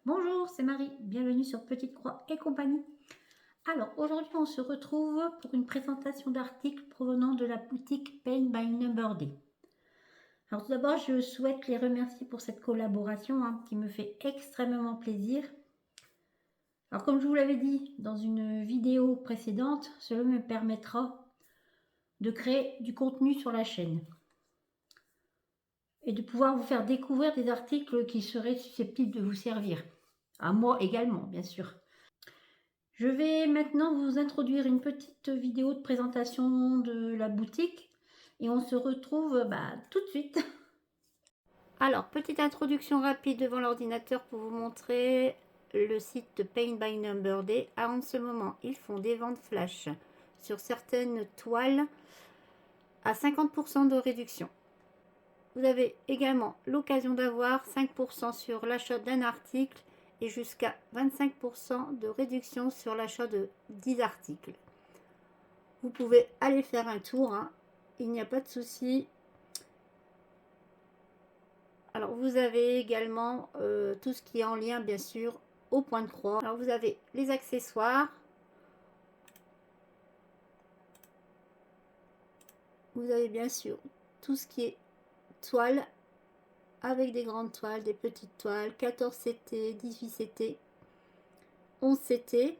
Bonjour, c'est Marie, bienvenue sur Petite Croix et compagnie. Alors aujourd'hui on se retrouve pour une présentation d'articles provenant de la boutique Paint by Number Day. Alors tout d'abord je souhaite les remercier pour cette collaboration qui me fait extrêmement plaisir. Alors comme je vous l'avais dit dans une vidéo précédente, cela me permettra de créer du contenu sur la chaîne et de pouvoir vous faire découvrir des articles qui seraient susceptibles de vous servir. À moi également, bien sûr. Je vais maintenant vous introduire une petite vidéo de présentation de la boutique et on se retrouve tout de suite. Alors, petite introduction rapide devant l'ordinateur pour vous montrer le site de Paint by Number Day. En ce moment, ils font des ventes flash sur certaines toiles à 50% de réduction. Vous avez également l'occasion d'avoir 5% sur l'achat d'un article et jusqu'à 25% de réduction sur l'achat de 10 articles. Vous pouvez aller faire un tour, il n'y a pas de souci. Alors vous avez également tout ce qui est en lien bien sûr au point de croix. Alors vous avez les accessoires. Vous avez bien sûr tout ce qui est toile, avec des grandes toiles, des petites toiles, 14 CT, 18 CT, 11 CT.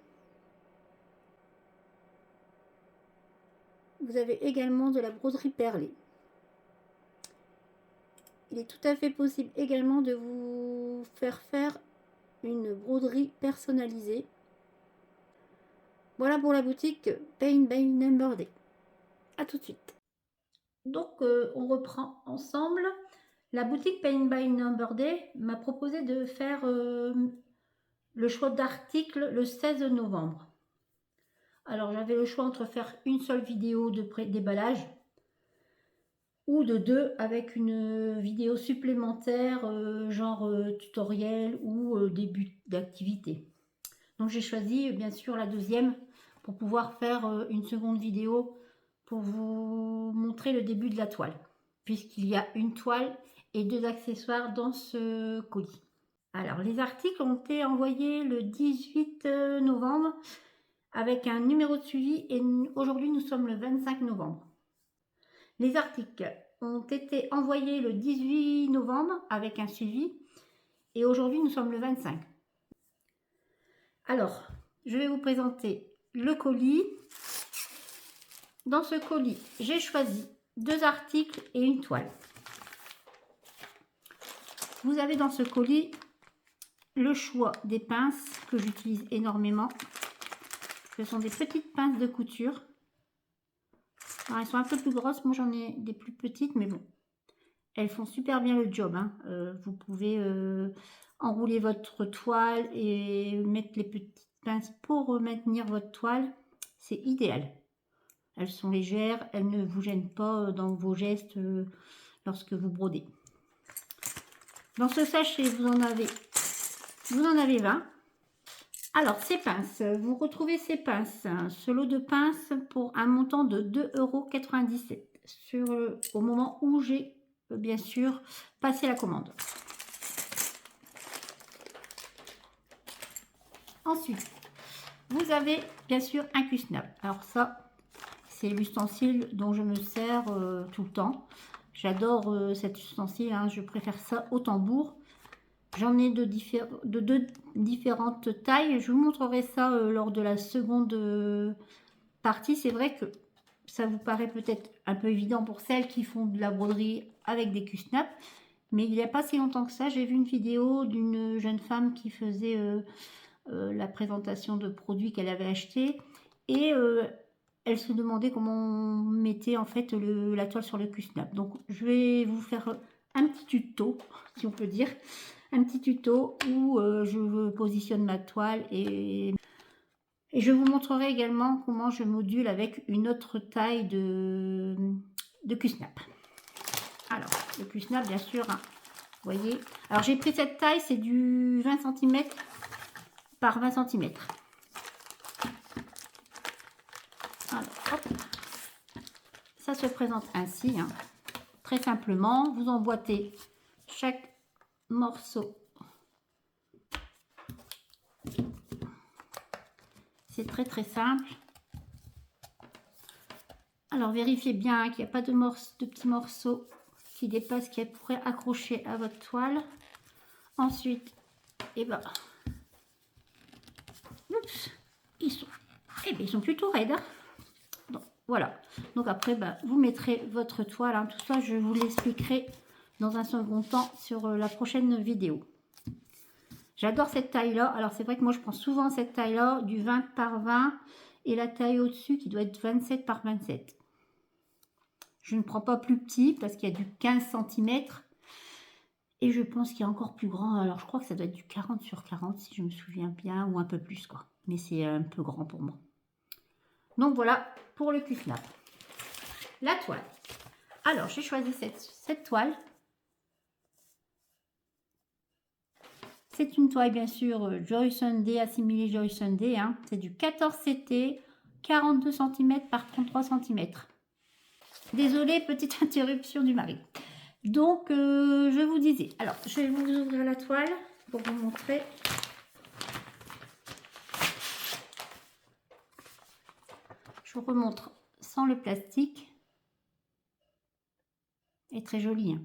Vous avez également de la broderie perlée. Il est tout à fait possible également de vous faire une broderie personnalisée. Voilà pour la boutique Paint by Number Day. A tout de suite. Donc on reprend ensemble. La boutique Paint by Number Day m'a proposé de faire le choix d'articles le 16 novembre. Alors j'avais le choix entre faire une seule vidéo de déballage ou de deux avec une vidéo supplémentaire genre tutoriel ou début d'activité. Donc j'ai choisi bien sûr la deuxième pour pouvoir faire une seconde vidéo pour vous montrer le début de la toile, puisqu'il y a une toile et deux accessoires dans ce colis. Alors les articles ont été envoyés le 18 novembre avec un numéro de suivi et aujourd'hui nous sommes le 25 novembre. Les articles ont été envoyés le 18 novembre avec un suivi et aujourd'hui nous sommes le 25. Alors, je vais vous présenter le colis. Dans ce colis, j'ai choisi deux articles et une toile. Vous avez dans ce colis le choix des pinces que j'utilise énormément. Ce sont des petites pinces de couture. Alors, elles sont un peu plus grosses, moi j'en ai des plus petites, mais bon, elles font super bien le job. Vous pouvez enrouler votre toile et mettre les petites pinces pour maintenir votre toile. C'est idéal. Elles sont légères, elles ne vous gênent pas dans vos gestes lorsque vous brodez. Dans ce sachet, vous en avez 20. Alors, ces pinces, vous retrouvez ces pinces, ce lot de pinces pour un montant de 2,97 € au moment où j'ai bien sûr passé la commande. Ensuite, vous avez bien sûr un Q-snap. Alors ça, c'est l'ustensile dont je me sers tout le temps. J'adore cet ustensile, je préfère ça au tambour. J'en ai de deux différentes tailles. Je vous montrerai ça lors de la seconde partie. C'est vrai que ça vous paraît peut-être un peu évident pour celles qui font de la broderie avec des Q-snap. Mais il n'y a pas si longtemps que ça, j'ai vu une vidéo d'une jeune femme qui faisait la présentation de produits qu'elle avait achetés. Et elle se demandait comment on mettait en fait la toile sur le Q-snap. Donc je vais vous faire un petit tuto, si on peut dire. Un petit tuto où je positionne ma toile et je vous montrerai également comment je module avec une autre taille de Q-snap. Alors, le Q-snap, bien sûr, vous voyez. Alors, j'ai pris cette taille, c'est du 20 cm par 20 cm. Alors, hop. ça se présente ainsi, hein. Très simplement, vous emboîtez chaque morceau. C'est très très simple. Alors vérifiez bien qu'il n'y a pas de petits morceaux qui dépassent, qui pourraient accrocher à votre toile. Ensuite, et ben, oups, ils sont plutôt raides. Hein. Donc, voilà. Donc après, vous mettrez votre toile. Hein. Tout ça, je vous l'expliquerai dans un second temps sur la prochaine vidéo. J'adore cette taille-là. Alors c'est vrai que moi, je prends souvent cette taille-là, du 20 par 20, et la taille au-dessus qui doit être 27 par 27. Je ne prends pas plus petit parce qu'il y a du 15 cm. Et je pense qu'il y a encore plus grand. Alors, je crois que ça doit être du 40 sur 40, si je me souviens bien, ou un peu plus, quoi. Mais c'est un peu grand pour moi. Donc, voilà pour le Q-Snap. La toile. Alors, j'ai choisi cette toile. C'est une toile, bien sûr, Joy Sunday, assimilée Joy Sunday. Hein. C'est du 14 CT, 42 cm par 33 cm. Désolée, petite interruption du mari. Donc, je vous disais, alors, je vais vous ouvrir la toile pour vous montrer. Je vous remontre sans le plastique. Elle est très jolie. Hein.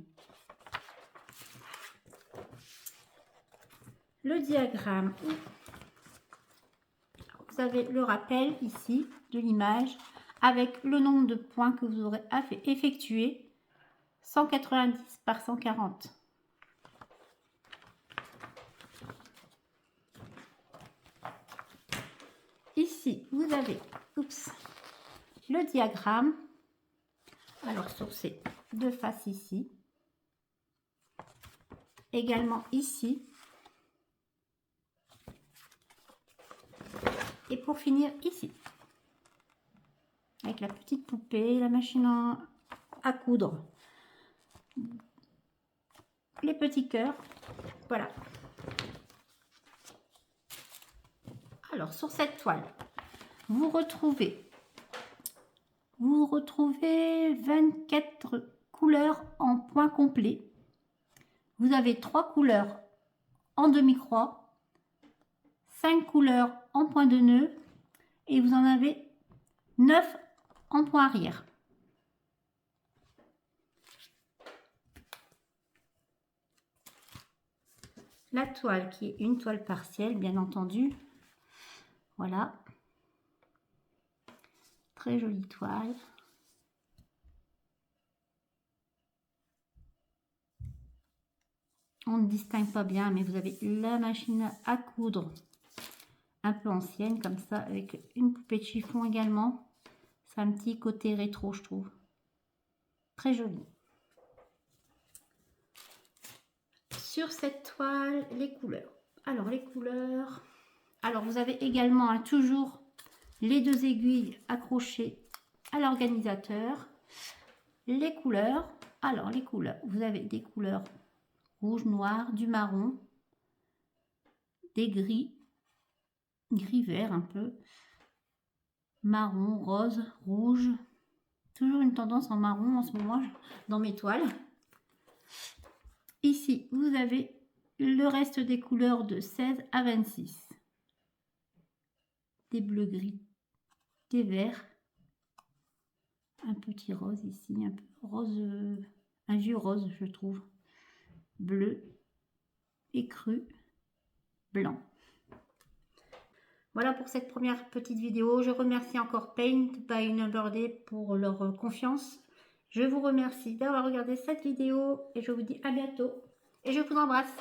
Le diagramme. Vous avez le rappel ici de l'image avec le nombre de points que vous aurez effectué. 190 par 140. Ici, vous avez le diagramme. Alors, sur ces deux faces ici. Également ici. Et pour finir, ici. Avec la petite poupée, la machine à coudre. Les petits cœurs. Voilà. Alors, sur cette toile, vous retrouvez 24 couleurs en point complet. Vous avez 3 couleurs en demi-croix, 5 couleurs en point de nœud et vous en avez 9 en point arrière. La toile qui est une toile partielle, bien entendu. Voilà. Très jolie toile. On ne distingue pas bien, mais vous avez la machine à coudre un peu ancienne, comme ça, avec une poupée de chiffon également. C'est un petit côté rétro, je trouve. Très joli. Sur cette toile, les couleurs. Alors, les couleurs... Alors, vous avez également toujours les 2 aiguilles accrochées à l'organisateur. Les couleurs. Alors, les couleurs. Vous avez des couleurs rouge, noir, du marron, des gris, gris-vert un peu, marron, rose, rouge. Toujours une tendance en marron en ce moment dans mes toiles. Ici, vous avez le reste des couleurs de 16 à 26. Des bleus gris, des verts, un petit rose ici, un peu rose, un vieux rose je trouve, bleu, écru, blanc. Voilà pour cette première petite vidéo. Je remercie encore Paint by Numberday pour leur confiance. Je vous remercie d'avoir regardé cette vidéo et je vous dis à bientôt et je vous embrasse.